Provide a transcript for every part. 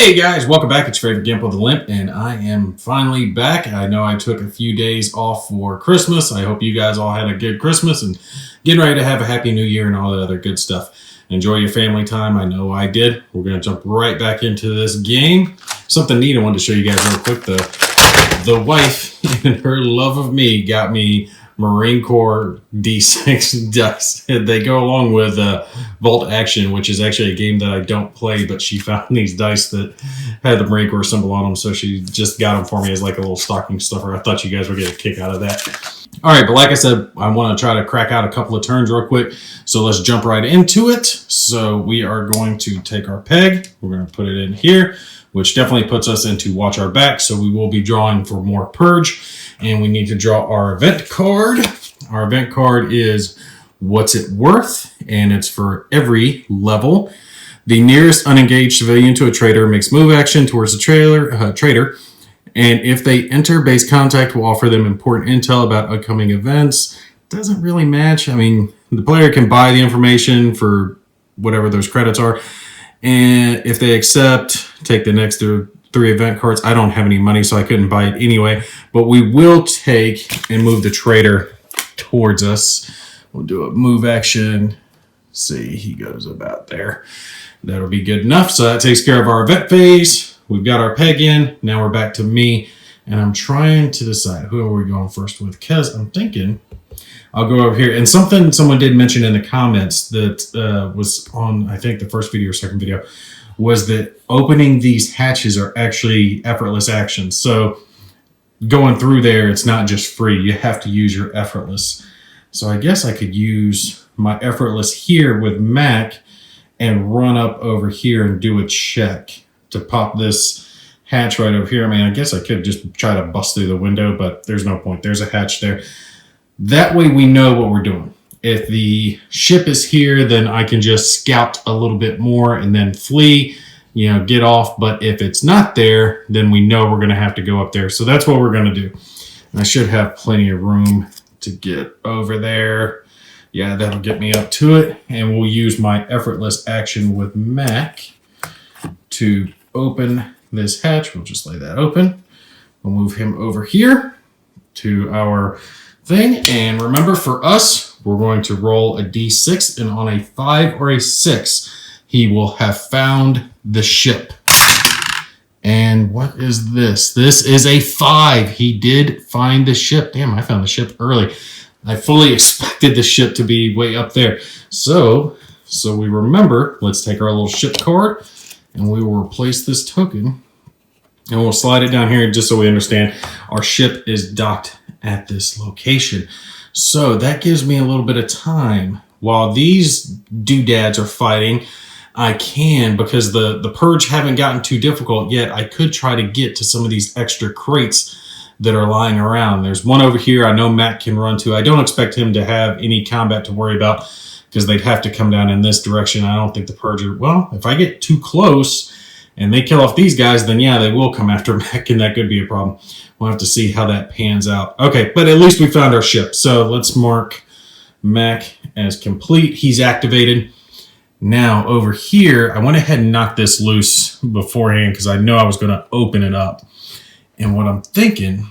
Hey guys, welcome back. It's your favorite Gimp with the Limp, and I am finally back. I know I took a few days off for Christmas. I hope you guys all had a good Christmas and getting ready to have a happy new year and all that other good stuff. Enjoy your family time. I know I did. We're going to jump right back into this game. Something neat I wanted to show you guys real quick. The wife and her love of me got me Marine Corps D6 dice. They go along with Vault Action, which is actually a game that I don't play, but she found these dice that had the Marine Corps symbol on them, so she just got them for me as like a little stocking stuffer. I thought you guys would get a kick out of that. All right, but like I said, I want to try to crack out a couple of turns real quick, so let's jump right into it. So we are going to take our peg. We're going to put it in here, which definitely puts us into watch our back, so we will be drawing for more purge. And we need to draw our event card. Our event card is what's it worth, and it's for every level. The nearest unengaged civilian to a traitor makes move action towards the traitor, and if they enter base contact, will offer them important intel about upcoming events. Doesn't really match. I mean, the player can buy the information for whatever those credits are, and if they accept, take the next three event cards. I don't have any money, so I couldn't buy it anyway. But we will take and move the traitor towards us. We'll do a move action. See, he goes about there. That'll be good enough. So that takes care of our event phase. We've got our peg in. Now we're back to me. And I'm trying to decide who are we going first with. Because I'm thinking I'll go over here. And something someone did mention in the comments that was on, I think, the first video or second video, was that opening these hatches are actually effortless actions. So going through there, it's not just free. You have to use your effortless. So I guess I could use my effortless here with Mac and run up over here and do a check to pop this hatch right over here. I mean, I guess I could just try to bust through the window, but there's no point. There's a hatch there. That way we know what we're doing. If the ship is here, then I can just scout a little bit more and then flee, get off. But if it's not there, then we know we're going to have to go up there. So that's what we're going to do. And I should have plenty of room to get over there. Yeah, that'll get me up to it. And we'll use my effortless action with Mac to open this hatch. We'll just lay that open. We'll move him over here to our thing. And remember, for us, we're going to roll a d6, and on a 5 or a 6, he will have found the ship. And what is this? This is a 5. He did find the ship. Damn, I found the ship early. I fully expected the ship to be way up there. So we remember, let's take our little ship card, and we will replace this token, and we'll slide it down here just so we understand our ship is docked at this location. So that gives me a little bit of time. While these doodads are fighting, I can, because the purge haven't gotten too difficult yet, I could try to get to some of these extra crates that are lying around. There's one over here I know Matt can run to. I don't expect him to have any combat to worry about because they'd have to come down in this direction. I don't think the purge well, if I get too close and they kill off these guys, then yeah, they will come after Mac, and that could be a problem. We'll have to see how that pans out. Okay, but at least we found our ship. So let's mark Mac as complete. He's activated. Now over here, I went ahead and knocked this loose beforehand because I know I was going to open it up. And what I'm thinking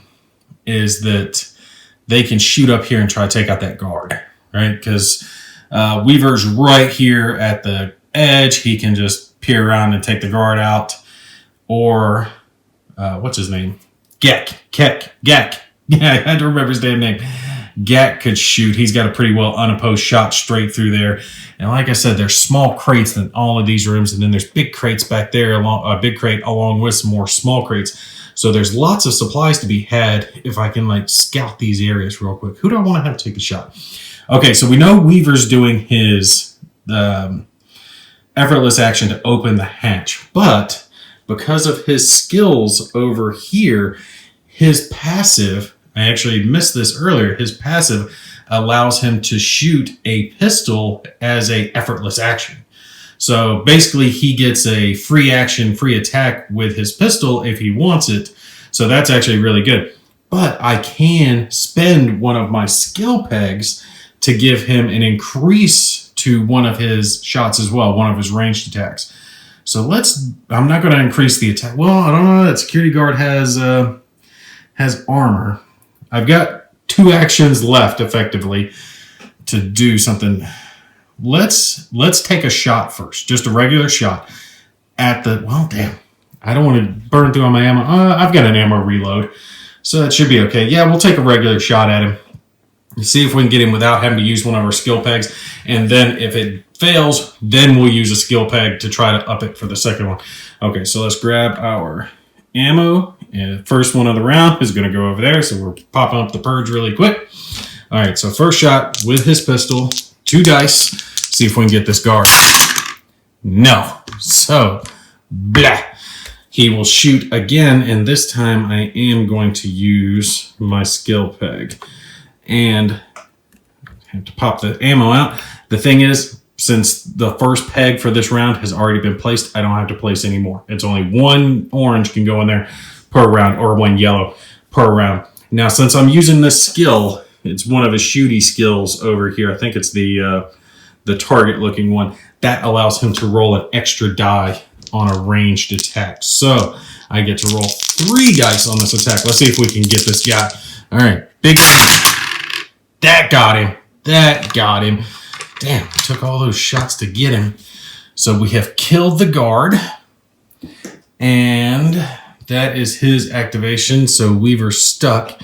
is that they can shoot up here and try to take out that guard, right? Because Weaver's right here at the edge. He can just peer around and take the guard out. Or, what's his name? Gek. Yeah, I had to remember his damn name. Gek could shoot. He's got a pretty well unopposed shot straight through there. And like I said, there's small crates in all of these rooms, and then there's big crates back there, a big crate along with some more small crates. So there's lots of supplies to be had if I can scout these areas real quick. Who do I want to have take a shot? Okay, so we know Weaver's doing his effortless action to open the hatch, but because of his skills over here, his passive, I actually missed this earlier, his passive allows him to shoot a pistol as a effortless action. So basically he gets a free action, free attack with his pistol if he wants it. So that's actually really good. But I can spend one of my skill pegs to give him an increase to one of his shots as well, one of his ranged attacks. So I'm not going to increase the attack. Well, I don't know. That security guard has armor. I've got 2 actions left, effectively, to do something. Let's take a shot first. Just a regular shot at the... Well, damn. I don't want to burn through all my ammo. I've got an ammo reload, so that should be okay. Yeah, we'll take a regular shot at him. See if we can get him without having to use one of our skill pegs. And then if it fails, then we'll use a skill peg to try to up it for the second one. Okay, so let's grab our ammo. And the first one of the round is going to go over there. So we're popping up the purge really quick. All right, so first shot with his pistol. 2 dice. See if we can get this guard. No. So, blah. He will shoot again. And this time I am going to use my skill peg. And I have to pop the ammo out. The thing is, since the first peg for this round has already been placed, I don't have to place any more. It's only 1 orange can go in there per round, or 1 yellow per round. Now, since I'm using this skill, it's one of his shooty skills over here. I think it's the target-looking one. That allows him to roll an extra die on a ranged attack. So I get to roll 3 dice on this attack. Let's see if we can get this guy. All right, big. That got him. That got him. Damn, it took all those shots to get him. So we have killed the guard. And that is his activation. So Weaver's stuck.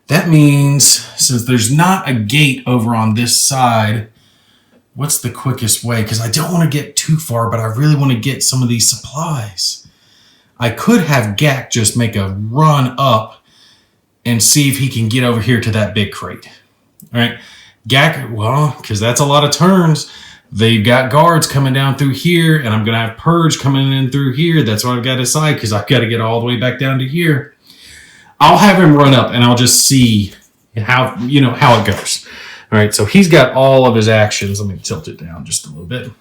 That means, since there's not a gate over on this side, what's the quickest way? Because I don't want to get too far, but I really want to get some of these supplies. I could have Gak just make a run up and see if he can get over here to that big crate. All right, Gak, well, because that's a lot of turns. They've got guards coming down through here, and I'm going to have Purge coming in through here. That's what I've got to decide, because I've got to get all the way back down to here. I'll have him run up, and I'll just see how it goes. All right, so he's got all of his actions. Let me tilt it down just a little bit,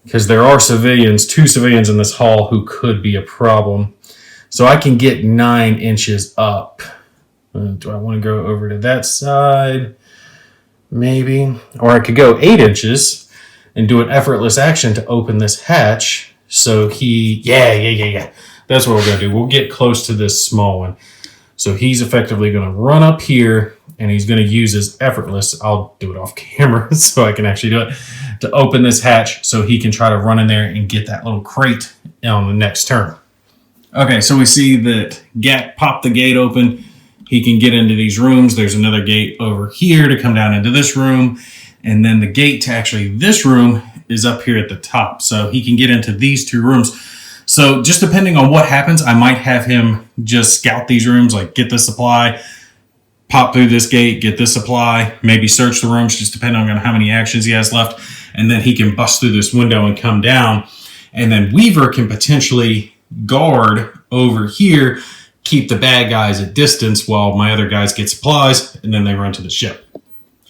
because there are 2 civilians in this hall who could be a problem. So I can get 9 inches up. Do I want to go over to that side? Maybe. Or I could go 8 inches and do an effortless action to open this hatch. So yeah. That's what we're going to do. We'll get close to this small one. So he's effectively going to run up here, and he's going to use his effortless. I'll do it off camera so I can actually do it, to open this hatch so he can try to run in there and get that little crate on the next turn. Okay, so we see that Gak popped the gate open. He can get into these rooms. There's another gate over here to come down into this room. And then the gate to actually this room is up here at the top. So he can get into these 2 rooms. So just depending on what happens, I might have him just scout these rooms, like get the supply, pop through this gate, get this supply, maybe search the rooms, just depending on how many actions he has left. And then he can bust through this window and come down. And then Weaver can potentially guard over here, keep the bad guys at distance while my other guys get supplies, and then they run to the ship.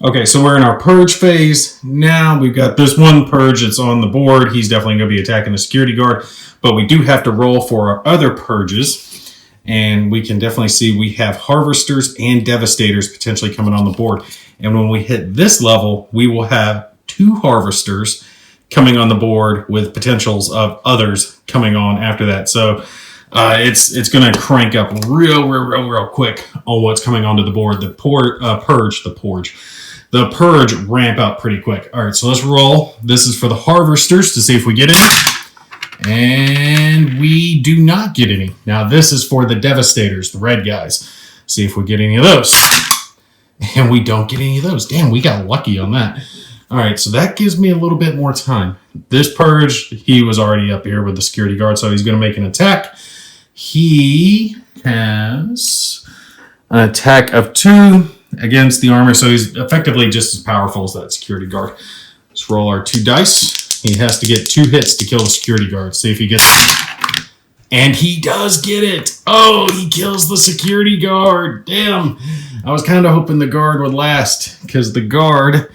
Okay, so we're in our purge phase. Now we've got this one purge that's on the board. He's definitely going to be attacking the security guard, but we do have to roll for our other purges, and we can definitely see we have harvesters and devastators potentially coming on the board. And when we hit this level, we will have 2 harvesters coming on the board with potentials of others coming on after that. So it's going to crank up real quick on what's coming onto the board. The purge ramp up pretty quick. All right, so let's roll. This is for the harvesters to see if we get any. And we do not get any. Now this is for the devastators, the red guys. See if we get any of those. And we don't get any of those. Damn, we got lucky on that. All right, so that gives me a little bit more time. This purge, he was already up here with the security guard, so he's going to make an attack. He has an attack of 2 against the armor, so he's effectively just as powerful as that security guard. Let's roll our 2 dice. He has to get 2 hits to kill the security guard. See if he gets it. And he does get it. Oh, he kills the security guard. Damn. I was kind of hoping the guard would last, because the guard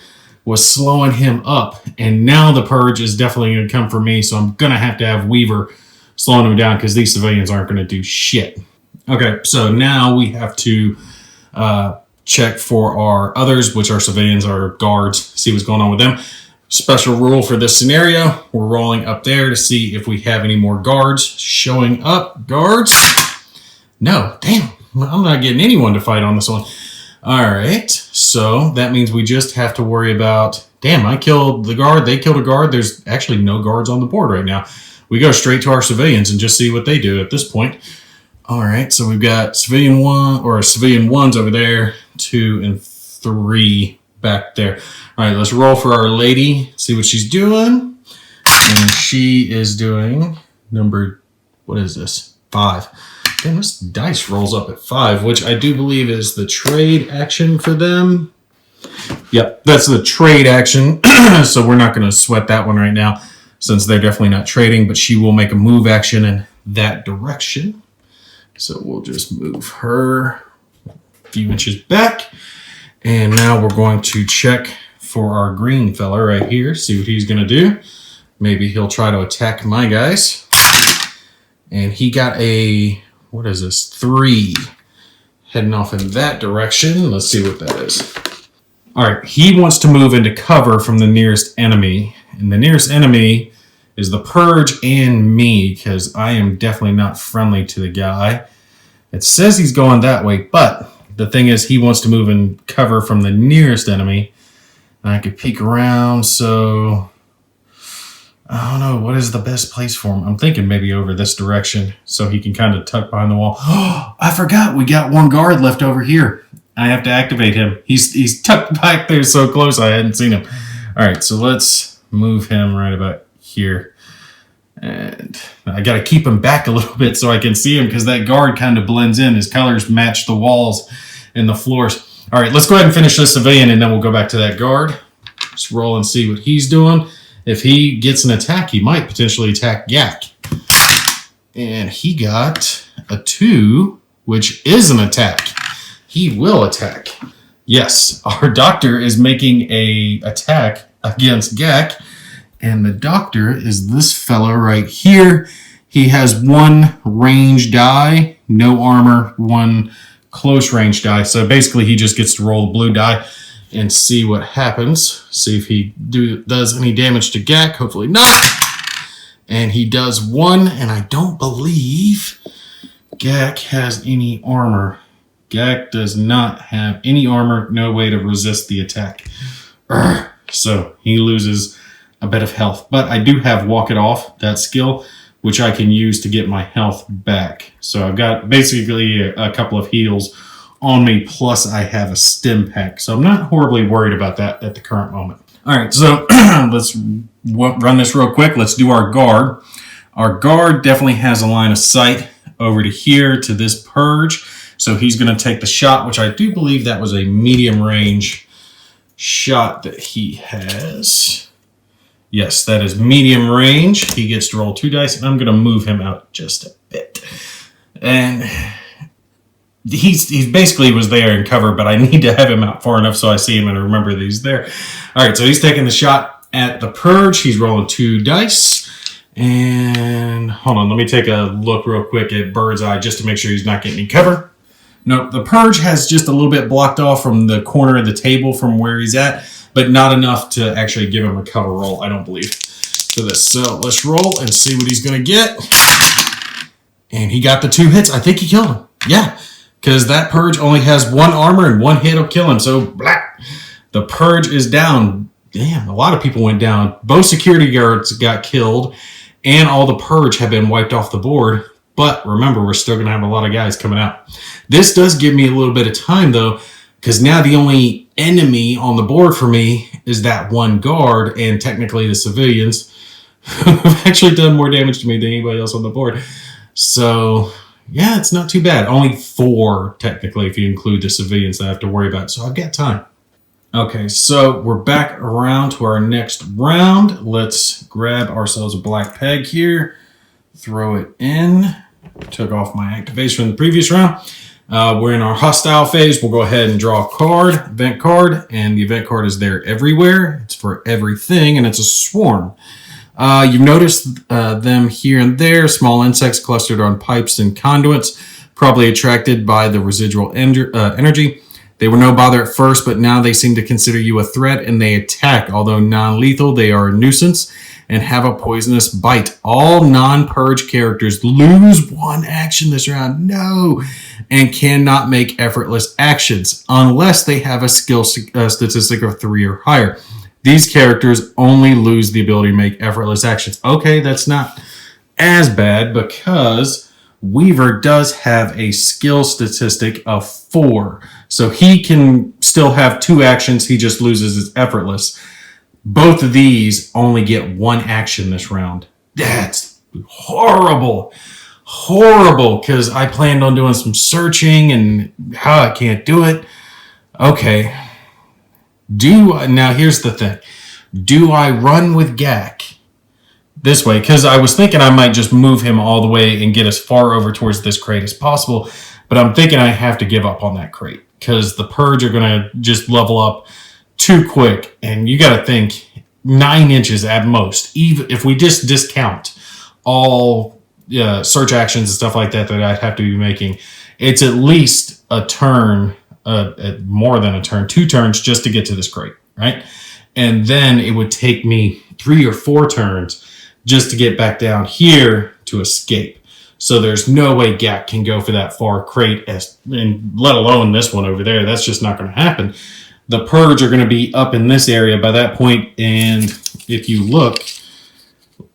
was slowing him up. And now the purge is definitely going to come for me, so I'm going to have Weaver slowing him down, because these civilians aren't going to do shit. Okay, so now we have to check for our others, which are civilians, our guards, see what's going on with them. Special rule for this scenario, we're rolling up there to see if we have any more guards showing up. Guards? No, damn, I'm not getting anyone to fight on this one. All right, so that means we just have to worry about, damn, I killed the guard, they killed a guard. There's actually no guards on the board right now. We go straight to our civilians and just see what they do at this point. All right, so we've got civilian ones over there, 2 and 3 back there. All right, let's roll for our lady, see what she's doing. And she is doing number, what is this? 5. Damn, this dice rolls up at 5, which I do believe is the trade action for them. Yep, that's the trade action. So we're not going to sweat that one right now since they're definitely not trading, but she will make a move action in that direction. So we'll just move her a few inches back. And now we're going to check for our green fella right here, see what he's going to do. Maybe he'll try to attack my guys. And he got a, what is this, 3. Heading off in that direction. Let's see what that is. All right, he wants to move into cover from the nearest enemy. And the nearest enemy is the Purge and me, because I am definitely not friendly to the guy. It says he's going that way, but the thing is he wants to move in cover from the nearest enemy. And I could peek around, so I don't know, what is the best place for him? I'm thinking maybe over this direction so he can kind of tuck behind the wall. Oh, I forgot we got one guard left over here. I have to activate him. He's tucked back there so close I hadn't seen him. All right, so let's move him right about here. And I got to keep him back a little bit so I can see him because that guard kind of blends in. His colors match the walls and the floors. All right, let's go ahead and finish this civilian and then we'll go back to that guard. Let's roll and see what he's doing. If he gets an attack, he might potentially attack Yak. And he got a 2, which is an attack. He will attack. Yes, our doctor is making a attack against Gak. And the doctor is this fellow right here. He has 1 range die, no armor, 1 close range die. So basically he just gets to roll the blue die and see what happens. See if he does any damage to Gak. Hopefully not. And he does 1, and I don't believe Gak has any armor. Gak does not have any armor, no way to resist the attack. So he loses a bit of health. But I do have Walk It Off, that skill, which I can use to get my health back. So I've got basically a couple of heals on me, plus I have a stim pack. So I'm not horribly worried about that at the current moment. All right, so let's run this real quick. Let's do our guard. Our guard definitely has a line of sight over to here to this Purge. So he's going to take the shot, which I do believe that was a medium range shot that he has. Yes, that is medium range. He gets to roll 2 dice, and I'm going to move him out just a bit. And he's basically was there in cover, but I need to have him out far enough so I see him and remember that he's there. All right, so he's taking the shot at the Purge. He's rolling 2 dice. And hold on, let me take a look real quick at Bird's Eye just to make sure he's not getting any cover. No, the Purge has just a little bit blocked off from the corner of the table from where he's at, but not enough to actually give him a cover roll, I don't believe, for this. So let's roll and see what he's going to get. And he got the 2 hits. I think he killed him. Yeah, because that Purge only has 1 armor and 1 hit will kill him. So, blah. The Purge is down. Damn, a lot of people went down. Both security guards got killed, and all the Purge have been wiped off the board. But remember, we're still going to have a lot of guys coming out. This does give me a little bit of time, though, because now the only enemy on the board for me is that 1 guard, and technically the civilians have actually done more damage to me than anybody else on the board. So, yeah, it's not too bad. Only 4, technically, if you include the civilians that I have to worry about. So I've got time. Okay, so we're back around to our next round. Let's grab ourselves a black peg here. Throw it in. Took off my activation from the previous round. We're in our hostile phase. We'll go ahead and draw a card, event card, and the event card is there everywhere. It's for everything, and it's a swarm. You've noticed them here and there, small insects clustered on pipes and conduits, probably attracted by the residual energy. They were no bother at first, but now they seem to consider you a threat and they attack. Although non-lethal, they are a nuisance and have a poisonous bite. All non-purge characters lose 1 action this round. No! And cannot make effortless actions unless they have a skill statistic of 3 or higher. These characters only lose the ability to make effortless actions. Okay, that's not as bad because Weaver does have a skill statistic of 4. So he can still have 2 actions. He just loses his effortless. Both of these only get 1 action this round. That's horrible. Horrible, because I planned on doing some searching and how I can't do it. Okay. Now here's the thing. Do I run with Gak this way? Because I was thinking I might just move him all the way and get as far over towards this crate as possible. But I'm thinking I have to give up on that crate because the Purge are going to just level up too quick. And you got to think 9 inches at most. Even if we just discount all search actions and stuff like that I'd have to be making, it's at least a turn, more than a turn, 2 turns just to get to this crate, right? And then it would take me 3 or 4 turns just to get back down here to escape. So there's no way Gak can go for that far crate, and let alone this one over there. That's just not going to happen. The Purge are going to be up in this area by that point, and if you look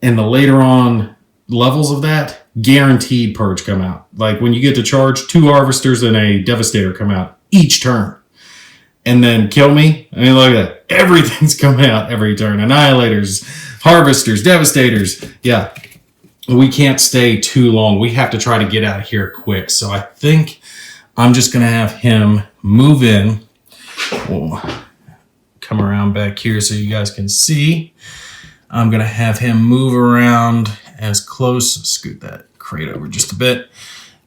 in the later on levels of that, guaranteed Purge come out. Like when you get to charge, 2 Harvesters and a Devastator come out each turn. And then kill me. I mean, look at that. Everything's coming out every turn. Annihilators, Harvesters, Devastators. Yeah. We can't stay too long. We have to try to get out of here quick. So I think I'm just going to have him move in. We'll come around back here so you guys can see. I'm going to have him move around as close. Scoot that crate over just a bit.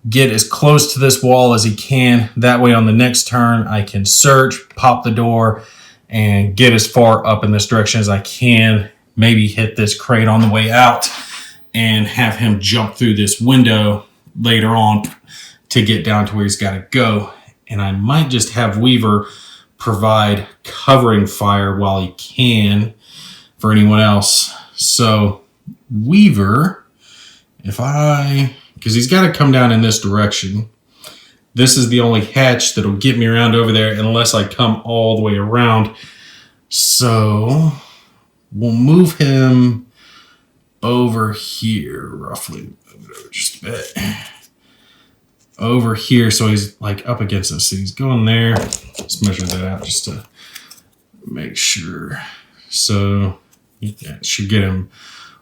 Get as close to this wall as he can. That way on the next turn, I can search, pop the door, and get as far up in this direction as I can. Maybe hit this crate on the way out and have him jump through this window later on to get down to where he's got to go. And I might just have Weaver provide covering fire while he can for anyone else. So Weaver, because he's got to come down in this direction. This is the only hatch that'll get me around over there unless I come all the way around. So we'll move him over here, roughly. Just a bit. Over here, so he's like up against us. So he's going there. Let's measure that out just to make sure. So yeah, should get him.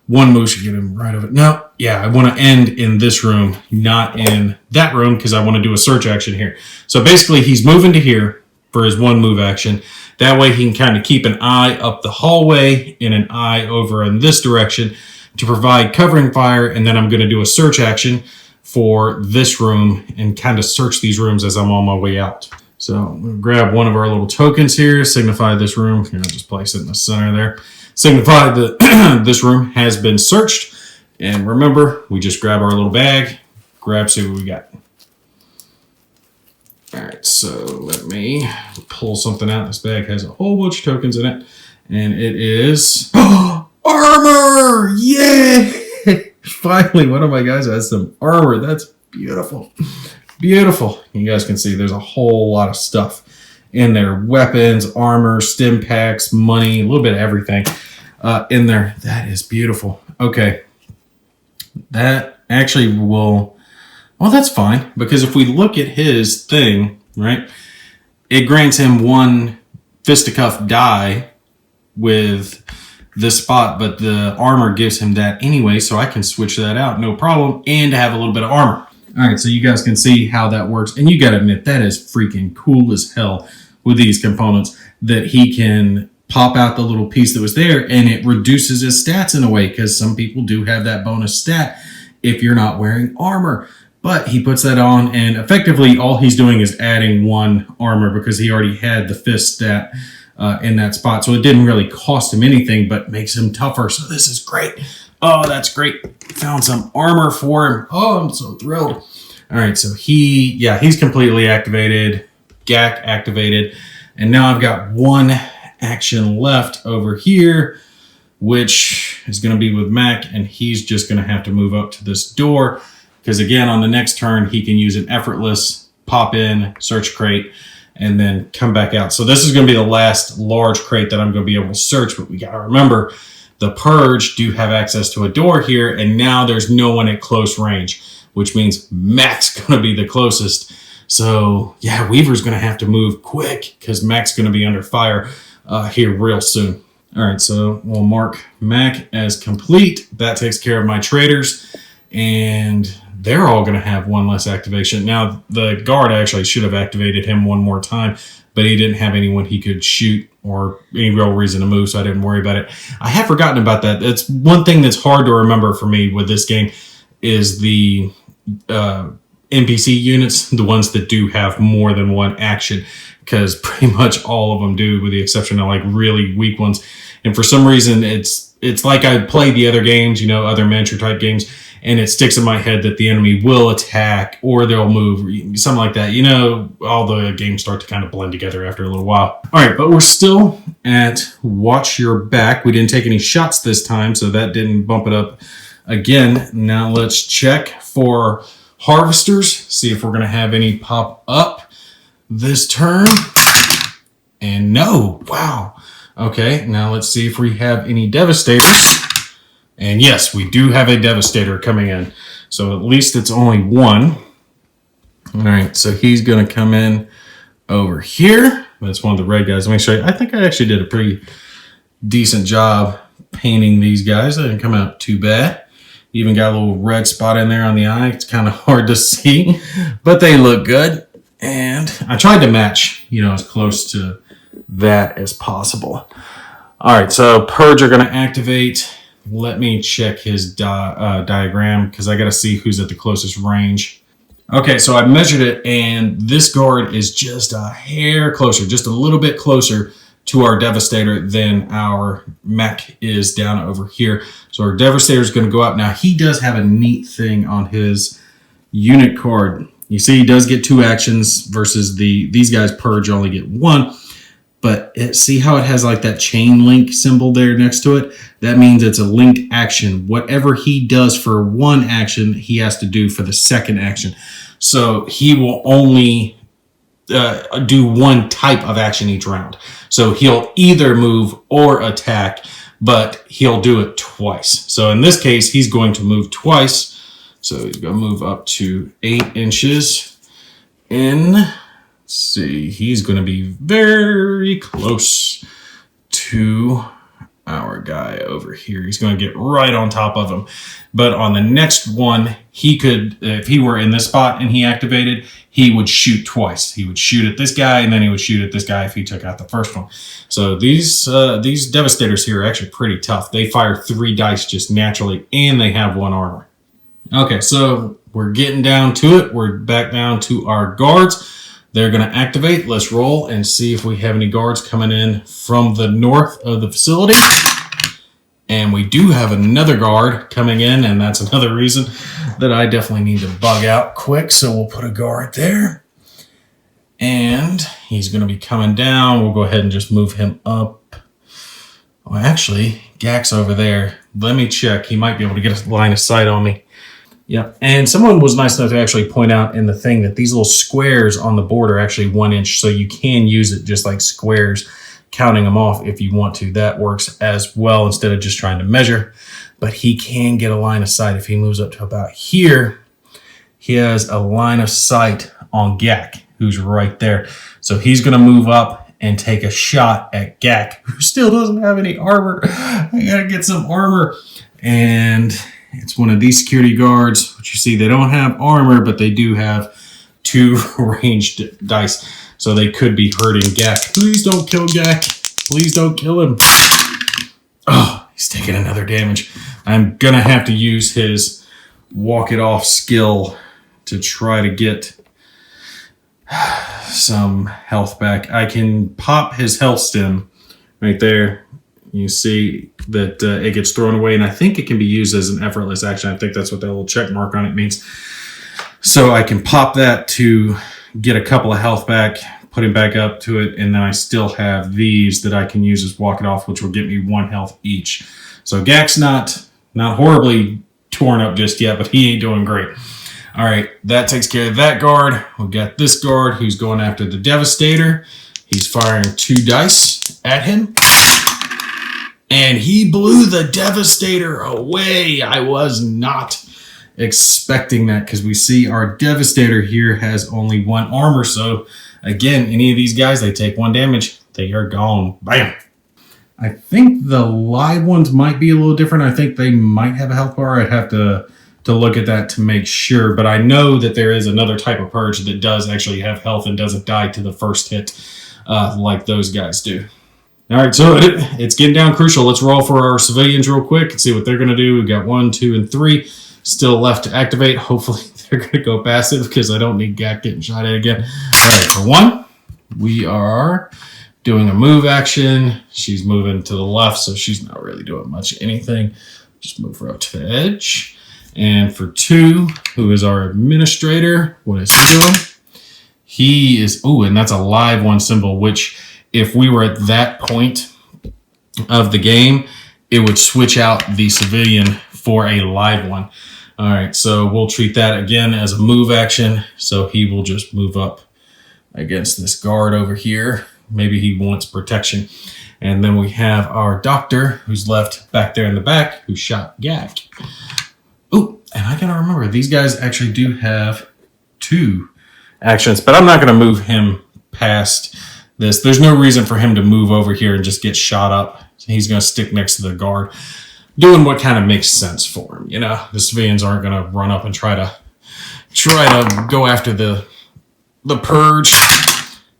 One move should get him right over. No, yeah, I want to end in this room, not in that room, because I want to do a search action here. So basically, he's moving to here for his 1 move action. That way, he can kind of keep an eye up the hallway and an eye over in this direction to provide covering fire. And then I'm going to do a search action for this room and kind of search these rooms as I'm on my way out. So I'm going to grab one of our little tokens here, signify this room. Here, I'll just place it in the center there. Signify that this room has been searched. And remember, we just grab our little bag, see what we got. All right, so let me pull something out. This bag has a whole bunch of tokens in it. And it is armor! Yay! Finally, one of my guys has some armor. That's beautiful. Beautiful. You guys can see there's a whole lot of stuff in there. Weapons, armor, stim packs, money, a little bit of everything in there. That is beautiful. Okay. That actually will... Well, that's fine. Because if we look at his thing, right, it grants him 1 fisticuff die with this spot, but the armor gives him that anyway, so I can switch that out, no problem, and have a little bit of armor. All right, so you guys can see how that works. And you got to admit, that is freaking cool as hell with these components, that he can pop out the little piece that was there and it reduces his stats in a way, because some people do have that bonus stat if you're not wearing armor. But he puts that on, and effectively all he's doing is adding 1 armor because he already had the fist stat in that spot. So it didn't really cost him anything, but makes him tougher. So this is great. Oh, that's great. Found some armor for him. Oh, I'm so thrilled. All right, so he's completely activated. Gak activated. And now I've got one action left over here, which is going to be with Mac, and he's just going to have to move up to this door because, again, on the next turn, he can use an effortless pop in, search crate, and then come back out. So this is going to be the last large crate that I'm going to be able to search, but we got to remember the Purge do have access to a door here, and now there's no one at close range, which means Mac's going to be the closest. So, yeah, Weaver's going to have to move quick because Mac's going to be under fire here real soon. All right, so we'll mark Mac as complete. That takes care of my traders, and they're all going to have one less activation. Now, the guard actually should have activated him one more time, but he didn't have anyone he could shoot or any real reason to move, so I didn't worry about it. I have forgotten about that. It's one thing that's hard to remember for me with this game is the NPC units, the ones that do have more than one action, because pretty much all of them do, with the exception of like really weak ones. And for some reason, it's like I played the other games, you know, other miniature type games, and it sticks in my head that the enemy will attack or they'll move, something like that. You know, all the games start to kind of blend together after a little while. All right, but we're still at watch your back. We didn't take any shots this time, so that didn't bump it up again. Now let's check for harvesters, see if we're going to have any pop up this turn. And no, wow. Okay, now let's see if we have any Devastators. And yes, we do have a Devastator coming in. So at least it's only one. All right, so he's going to come in over here. That's one of the red guys. Let me show you. I think I actually did a pretty decent job painting these guys. They didn't come out too bad. Even got a little red spot in there on the eye. It's kind of hard to see, but they look good. And I tried to match, you know, as close to that as possible. All right, so Purge are going to activate. Let me check his diagram because I got to see who's at the closest range. Okay, so I measured it, and this guard is just a hair closer, just a little bit closer to our Devastator than our Mech is down over here. So our Devastator is going to go out. Now, he does have a neat thing on his unit card. You see, he does get 2 actions versus these guys Purge only get 1. But see how it has like that chain link symbol there next to it? That means it's a linked action. Whatever he does for 1 action, he has to do for the 2nd action. So he will only do 1 type of action each round. So he'll either move or attack, but he'll do it twice. So in this case, he's going to move twice. So he's going to move up to 8 inches in. See, he's going to be very close to our guy over here. He's going to get right on top of him. But on the next one, he could, if he were in this spot and he activated, he would shoot twice. He would shoot at this guy, and then he would shoot at this guy if he took out the first one. So these Devastators here are actually pretty tough. They fire 3 dice just naturally, and they have 1 armor. Okay, so we're getting down to it. We're back down to our guards. They're going to activate. Let's roll and see if we have any guards coming in from the north of the facility. And we do have another guard coming in, and that's another reason that I definitely need to bug out quick. So we'll put a guard there. And he's going to be coming down. We'll go ahead and just move him up. Oh, actually, Gak's over there. Let me check. He might be able to get a line of sight on me. Yep, and someone was nice enough to actually point out in the thing that these little squares on the board are actually 1 inch, so you can use it just like squares, counting them off if you want to. That works as well instead of just trying to measure. But he can get a line of sight if he moves up to about here. He has a line of sight on Gak, who's right there. So he's going to move up and take a shot at Gak, who still doesn't have any armor. I got to get some armor. And it's one of these security guards, which you see they don't have armor, but they do have 2 ranged dice. So they could be hurting Gak. Please don't kill Gak. Please don't kill him. Oh, he's taking another damage. I'm going to have to use his walk it off skill to try to get some health back. I can pop his health stem right there. You see that it gets thrown away, and I think it can be used as an effortless action. I think that's what that little check mark on it means. So I can pop that to get a couple of health back, put him back up to it, and then I still have these that I can use as walk it off, which will get me 1 health each. So Gak's not horribly torn up just yet, but he ain't doing great. All right, that takes care of that guard. We've got this guard who's going after the Devastator. He's firing 2 dice at him. And he blew the Devastator away. I was not expecting that because we see our Devastator here has only 1 armor. So again, any of these guys, they take 1 damage. They are gone. Bam. I think the live ones might be a little different. I think they might have a health bar. I'd have to look at that to make sure. But I know that there is another type of purge that does actually have health and doesn't die to the first hit like those guys do. All right, so it's getting down crucial. Let's roll for our civilians real quick and see what they're going to do. We've got 1, 2, and 3 still left to activate. Hopefully they're going to go passive because I don't need Gak getting shot at again. All right, for 1, we are doing a move action. She's moving to the left, so she's not really doing much anything. Just move her up to the edge. And for 2, who is our administrator, what is he doing? He is, and that's a live 1 symbol, which if we were at that point of the game, it would switch out the civilian for a live 1. All right, so we'll treat that again as a move action. So he will just move up against this guard over here. Maybe he wants protection. And then we have our doctor who's left back there in the back who shot Gak. Oh, and I gotta remember, these guys actually do have 2 actions, but I'm not gonna move him past this. There's no reason for him to move over here and just get shot up. He's going to stick next to the guard, doing what kind of makes sense for him. You know, the civilians aren't going to run up and try to go after the purge.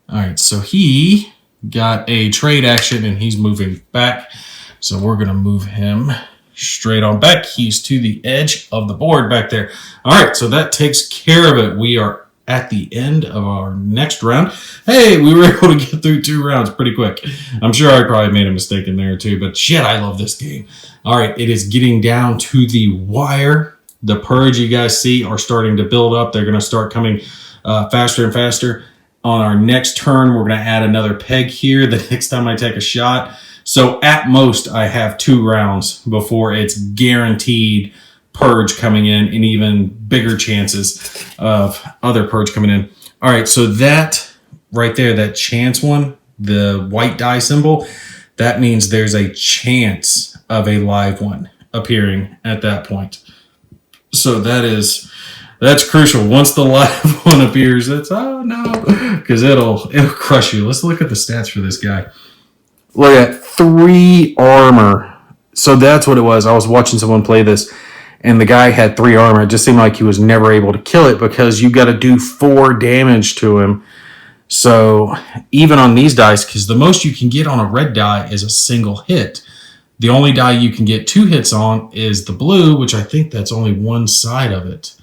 All right, so he got a trade action and he's moving back. So we're going to move him straight on back. He's to the edge of the board back there. All right, so that takes care of it. We are at the end of our next round. Hey, we were able to get through 2 rounds pretty quick. I'm sure I probably made a mistake in there too, but shit, I love this game. All right, it is getting down to the wire. The purge you guys see are starting to build up. They're going to start coming faster and faster. On our next turn, we're going to add another peg here the next time I take a shot. So at most, I have 2 rounds before it's guaranteed purge coming in and even bigger chances of other purge coming in. All right, so that right there, that chance one, the white die symbol, that means there's a chance of a live one appearing at that point. So that's crucial. Once the live one appears, it's, oh no, because it'll crush you. Let's look at the stats for this guy. Look at 3 armor. So that's what it was. I was watching someone play this, and the guy had 3 armor. It just seemed like he was never able to kill it because you got to do 4 damage to him. So even on these dice, because the most you can get on a red die is a single hit. The only die you can get 2 hits on is the blue, which I think that's only one side of it.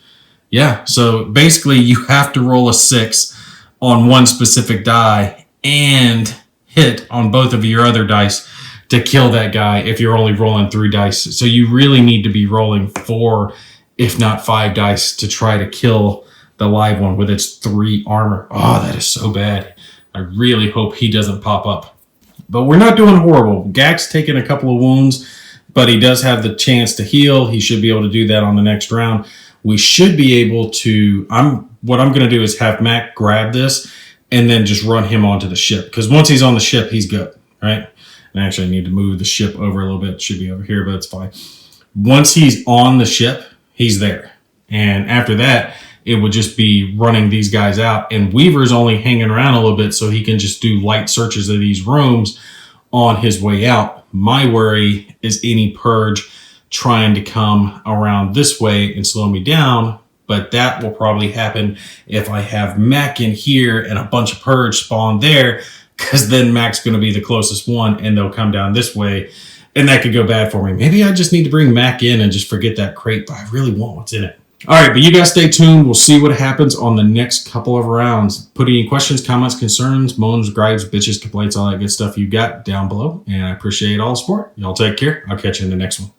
Yeah, so basically you have to roll a 6 on one specific die and hit on both of your other dice to kill that guy if you're only rolling 3 dice. So you really need to be rolling 4, if not 5 dice to try to kill the live one with its 3 armor. Oh, that is so bad. I really hope he doesn't pop up. But we're not doing horrible. Gak's taking a couple of wounds, but he does have the chance to heal. He should be able to do that on the next round. We should be able to... What I'm going to do is have Mac grab this and then just run him onto the ship. Because once he's on the ship, he's good, right? And actually, I need to move the ship over a little bit. It should be over here, but it's fine. Once he's on the ship, he's there. And after that, it would just be running these guys out. And Weaver's only hanging around a little bit so he can just do light searches of these rooms on his way out. My worry is any purge trying to come around this way and slow me down. But that will probably happen if I have Mac in here and a bunch of purge spawn there, because then Mac's going to be the closest one and they'll come down this way. And that could go bad for me. Maybe I just need to bring Mac in and just forget that crate, but I really want what's in it. All right, but you guys stay tuned. We'll see what happens on the next couple of rounds. Put any questions, comments, concerns, moans, gripes, bitches, complaints, all that good stuff you got down below. And I appreciate all the support. Y'all take care. I'll catch you in the next one.